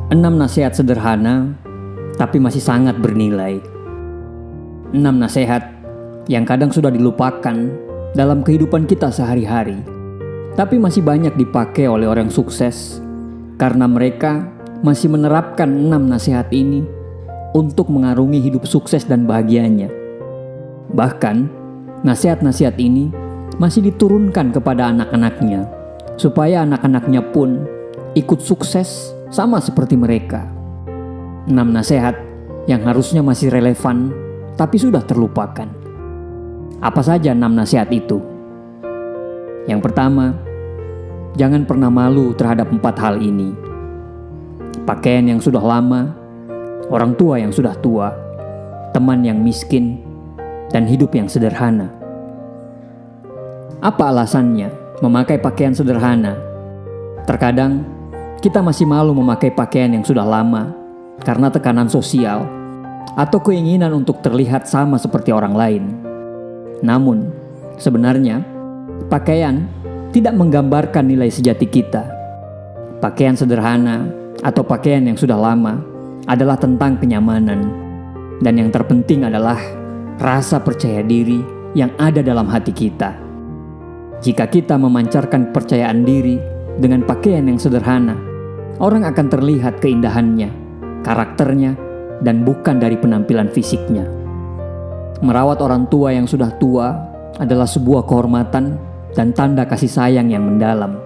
6 nasihat sederhana, tapi masih sangat bernilai. 6 nasihat yang kadang sudah dilupakan dalam kehidupan kita sehari-hari, tapi masih banyak dipakai oleh orang sukses karena mereka masih menerapkan 6 nasihat ini untuk mengarungi hidup sukses dan bahagianya. Bahkan, nasihat-nasihat ini masih diturunkan kepada anak-anaknya, supaya anak-anaknya pun ikut sukses sama seperti mereka. 6 nasihat yang harusnya masih relevan, tapi sudah terlupakan. Apa saja 6 nasihat itu? Yang pertama, jangan pernah malu terhadap 4 hal ini. Pakaian yang sudah lama, orang tua yang sudah tua, teman yang miskin, dan hidup yang sederhana. Apa alasannya memakai pakaian sederhana? Terkadang kita masih malu memakai pakaian yang sudah lama karena tekanan sosial atau keinginan untuk terlihat sama seperti orang lain. Namun, sebenarnya pakaian tidak menggambarkan nilai sejati kita. Pakaian sederhana atau pakaian yang sudah lama adalah tentang kenyamanan, dan yang terpenting adalah rasa percaya diri yang ada dalam hati kita. Jika kita memancarkan kepercayaan diri dengan pakaian yang sederhana, orang akan terlihat keindahannya, karakternya, dan bukan dari penampilan fisiknya. Merawat orang tua yang sudah tua adalah sebuah kehormatan dan tanda kasih sayang yang mendalam.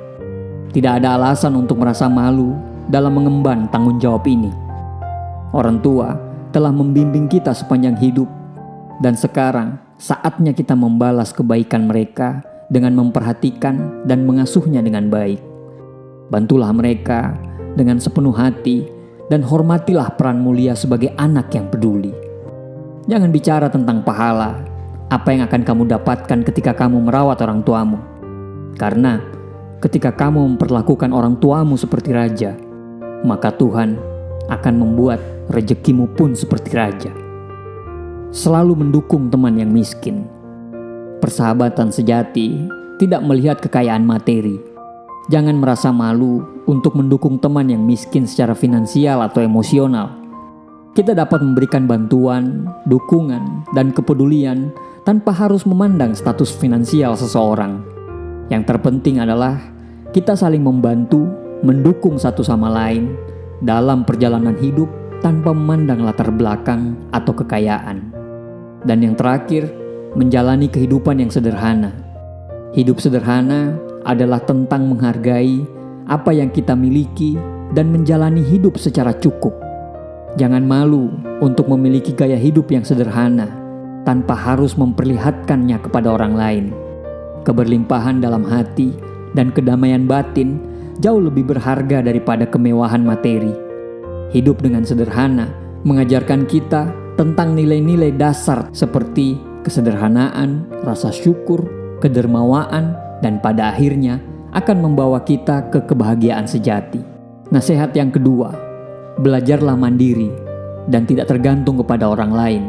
Tidak ada alasan untuk merasa malu dalam mengemban tanggung jawab ini. Orang tua telah membimbing kita sepanjang hidup, dan sekarang saatnya kita membalas kebaikan mereka dengan memperhatikan dan mengasuhnya dengan baik. Bantulah mereka dengan sepenuh hati dan hormatilah peran mulia sebagai anak yang peduli. Jangan bicara tentang pahala, apa yang akan kamu dapatkan ketika kamu merawat orang tuamu. Karena ketika kamu memperlakukan orang tuamu seperti raja, maka Tuhan akan membuat rezekimu pun seperti raja. Selalu mendukung teman yang miskin. Persahabatan sejati tidak melihat kekayaan materi. Jangan merasa malu untuk mendukung teman yang miskin secara finansial atau emosional. Kita dapat memberikan bantuan, dukungan, dan kepedulian tanpa harus memandang status finansial seseorang. Yang terpenting adalah kita saling membantu, mendukung satu sama lain dalam perjalanan hidup tanpa memandang latar belakang atau kekayaan. Dan yang terakhir, menjalani kehidupan yang sederhana. Hidup sederhana adalah tentang menghargai apa yang kita miliki dan menjalani hidup secara cukup. Jangan malu untuk memiliki gaya hidup yang sederhana tanpa harus memperlihatkannya kepada orang lain. Keberlimpahan dalam hati dan kedamaian batin jauh lebih berharga daripada kemewahan materi. Hidup dengan sederhana mengajarkan kita tentang nilai-nilai dasar seperti kesederhanaan, rasa syukur, kedermawaan, dan pada akhirnya akan membawa kita ke kebahagiaan sejati. Nasihat yang kedua, belajarlah mandiri dan tidak tergantung kepada orang lain,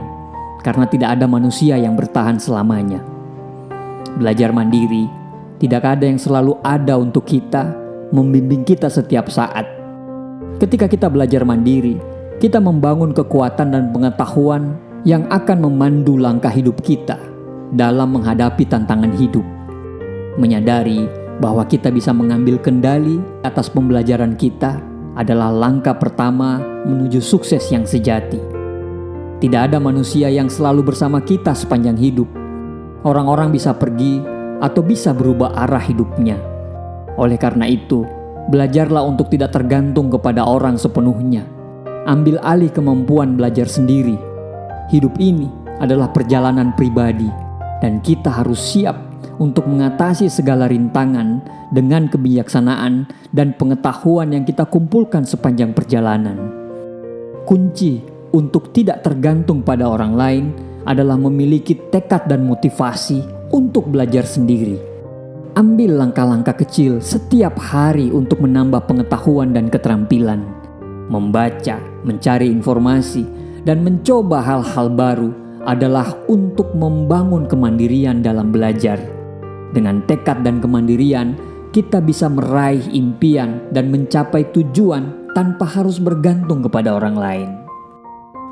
karena tidak ada manusia yang bertahan selamanya. Belajar mandiri, tidak ada yang selalu ada untuk kita, membimbing kita setiap saat. Ketika kita belajar mandiri, kita membangun kekuatan dan pengetahuan yang akan memandu langkah hidup kita dalam menghadapi tantangan hidup. Menyadari bahwa kita bisa mengambil kendali atas pembelajaran kita adalah langkah pertama menuju sukses yang sejati. Tidak ada manusia yang selalu bersama kita sepanjang hidup. Orang-orang bisa pergi atau bisa berubah arah hidupnya. Oleh karena itu, belajarlah untuk tidak tergantung kepada orang sepenuhnya. Ambil alih kemampuan belajar sendiri. Hidup ini adalah perjalanan pribadi, dan kita harus siap untuk mengatasi segala rintangan dengan kebijaksanaan dan pengetahuan yang kita kumpulkan sepanjang perjalanan. Kunci untuk tidak tergantung pada orang lain adalah memiliki tekad dan motivasi untuk belajar sendiri. Ambil langkah-langkah kecil setiap hari untuk menambah pengetahuan dan keterampilan. Membaca, mencari informasi, dan mencoba hal-hal baru adalah untuk membangun kemandirian dalam belajar. Dengan tekad dan kemandirian, kita bisa meraih impian dan mencapai tujuan tanpa harus bergantung kepada orang lain.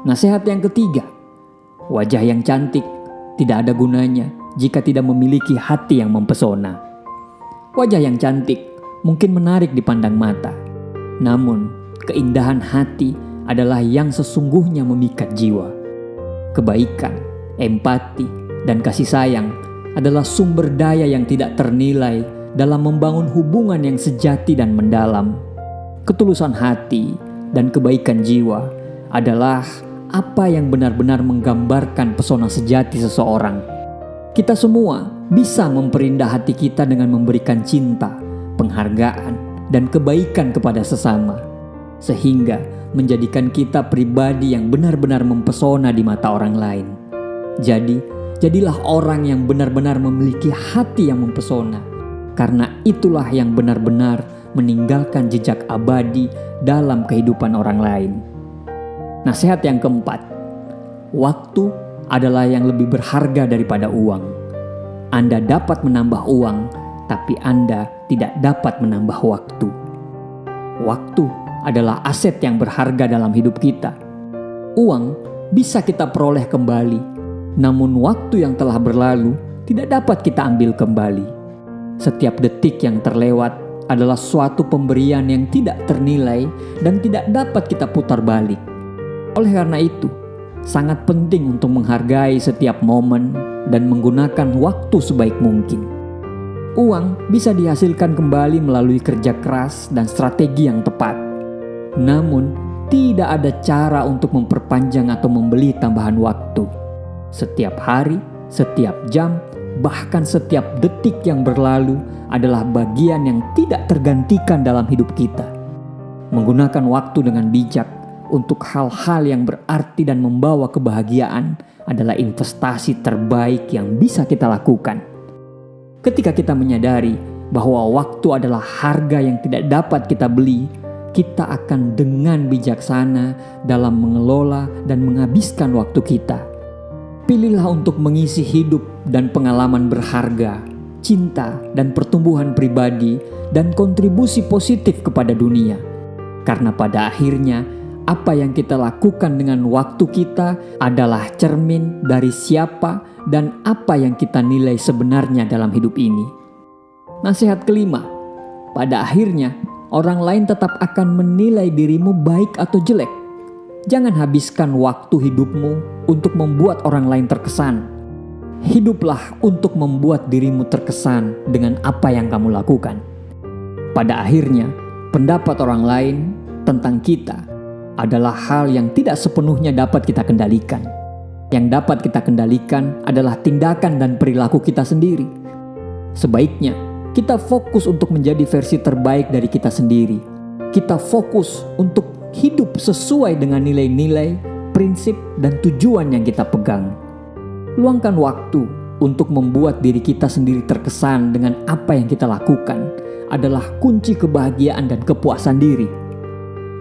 Nasihat yang ketiga, wajah yang cantik tidak ada gunanya jika tidak memiliki hati yang mempesona. Wajah yang cantik mungkin menarik dipandang mata, namun keindahan hati adalah yang sesungguhnya memikat jiwa. Kebaikan, empati, dan kasih sayang adalah sumber daya yang tidak ternilai dalam membangun hubungan yang sejati dan mendalam. Ketulusan hati dan kebaikan jiwa adalah apa yang benar-benar menggambarkan pesona sejati seseorang. Kita semua bisa memperindah hati kita dengan memberikan cinta, penghargaan, dan kebaikan kepada sesama, sehingga menjadikan kita pribadi yang benar-benar mempesona di mata orang lain. Jadilah orang yang benar-benar memiliki hati yang mempesona, karena itulah yang benar-benar meninggalkan jejak abadi dalam kehidupan orang lain. Nasihat yang keempat, waktu adalah yang lebih berharga daripada uang. Anda dapat menambah uang, tapi Anda tidak dapat menambah waktu. Waktu adalah aset yang berharga dalam hidup kita. Uang bisa kita peroleh kembali, namun waktu yang telah berlalu tidak dapat kita ambil kembali. Setiap detik yang terlewat adalah suatu pemberian yang tidak ternilai dan tidak dapat kita putar balik. Oleh karena itu, sangat penting untuk menghargai setiap momen dan menggunakan waktu sebaik mungkin. Uang bisa dihasilkan kembali melalui kerja keras dan strategi yang tepat. Namun, tidak ada cara untuk memperpanjang atau membeli tambahan waktu. Setiap hari, setiap jam, bahkan setiap detik yang berlalu adalah bagian yang tidak tergantikan dalam hidup kita. Menggunakan waktu dengan bijak untuk hal-hal yang berarti dan membawa kebahagiaan adalah investasi terbaik yang bisa kita lakukan. Ketika kita menyadari bahwa waktu adalah harga yang tidak dapat kita beli, kita akan dengan bijaksana dalam mengelola dan menghabiskan waktu kita. Pilihlah untuk mengisi hidup dan pengalaman berharga, cinta dan pertumbuhan pribadi, dan kontribusi positif kepada dunia. Karena pada akhirnya, apa yang kita lakukan dengan waktu kita adalah cermin dari siapa dan apa yang kita nilai sebenarnya dalam hidup ini. Nasihat kelima, pada akhirnya orang lain tetap akan menilai dirimu baik atau jelek. Jangan habiskan waktu hidupmu untuk membuat orang lain terkesan. Hiduplah untuk membuat dirimu terkesan dengan apa yang kamu lakukan. Pada akhirnya, pendapat orang lain tentang kita adalah hal yang tidak sepenuhnya dapat kita kendalikan. Yang dapat kita kendalikan adalah tindakan dan perilaku kita sendiri. Sebaiknya, kita fokus untuk menjadi versi terbaik dari kita sendiri. Kita fokus untuk hidup sesuai dengan nilai-nilai, prinsip, dan tujuan yang kita pegang. Luangkan waktu untuk membuat diri kita sendiri terkesan dengan apa yang kita lakukan adalah kunci kebahagiaan dan kepuasan diri.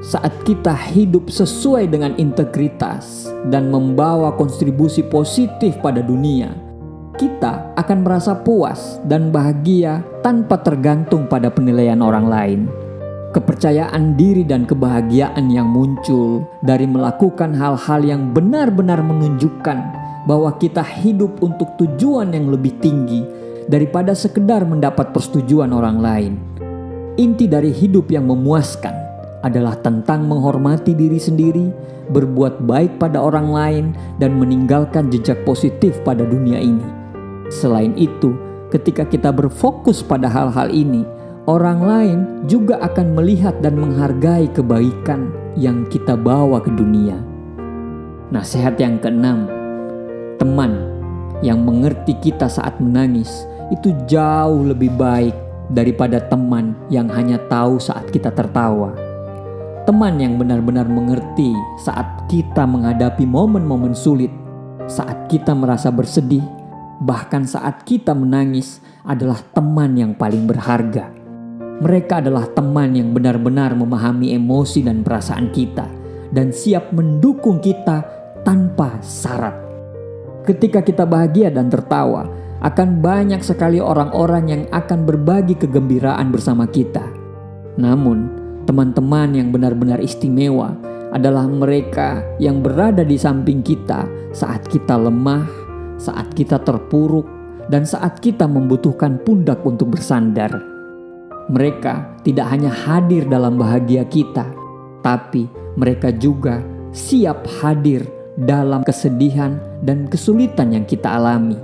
Saat kita hidup sesuai dengan integritas dan membawa kontribusi positif pada dunia, kita akan merasa puas dan bahagia tanpa tergantung pada penilaian orang lain. Kepercayaan diri dan kebahagiaan yang muncul dari melakukan hal-hal yang benar-benar menunjukkan bahwa kita hidup untuk tujuan yang lebih tinggi daripada sekedar mendapat persetujuan orang lain. Inti dari hidup yang memuaskan adalah tentang menghormati diri sendiri, berbuat baik pada orang lain, dan meninggalkan jejak positif pada dunia ini. Selain itu, ketika kita berfokus pada hal-hal ini, orang lain juga akan melihat dan menghargai kebaikan yang kita bawa ke dunia. Nasihat yang keenam, teman yang mengerti kita saat menangis itu jauh lebih baik daripada teman yang hanya tahu saat kita tertawa. Teman yang benar-benar mengerti saat kita menghadapi momen-momen sulit, saat kita merasa bersedih, bahkan saat kita menangis adalah teman yang paling berharga. Mereka adalah teman yang benar-benar memahami emosi dan perasaan kita dan siap mendukung kita tanpa syarat. Ketika kita bahagia dan tertawa, akan banyak sekali orang-orang yang akan berbagi kegembiraan bersama kita. Namun, Teman-teman yang benar-benar istimewa adalah mereka yang berada di samping kita saat kita lemah, saat kita terpuruk, dan saat kita membutuhkan pundak untuk bersandar. Mereka tidak hanya hadir dalam bahagia kita, tapi mereka juga siap hadir dalam kesedihan dan kesulitan yang kita alami.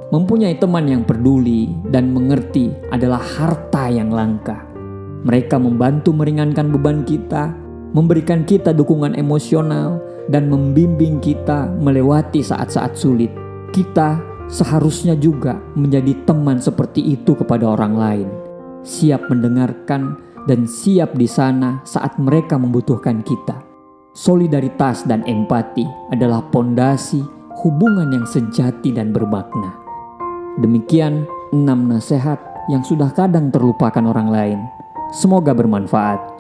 Mempunyai teman yang peduli dan mengerti adalah harta yang langka. Mereka membantu meringankan beban kita, memberikan kita dukungan emosional, dan membimbing kita melewati saat-saat sulit. Kita seharusnya juga menjadi teman seperti itu kepada orang lain, siap mendengarkan dan siap di sana saat mereka membutuhkan kita. Solidaritas dan empati adalah pondasi hubungan yang sejati dan bermakna. Demikian 6 nasihat yang sudah kadang terlupakan orang lain. Semoga bermanfaat.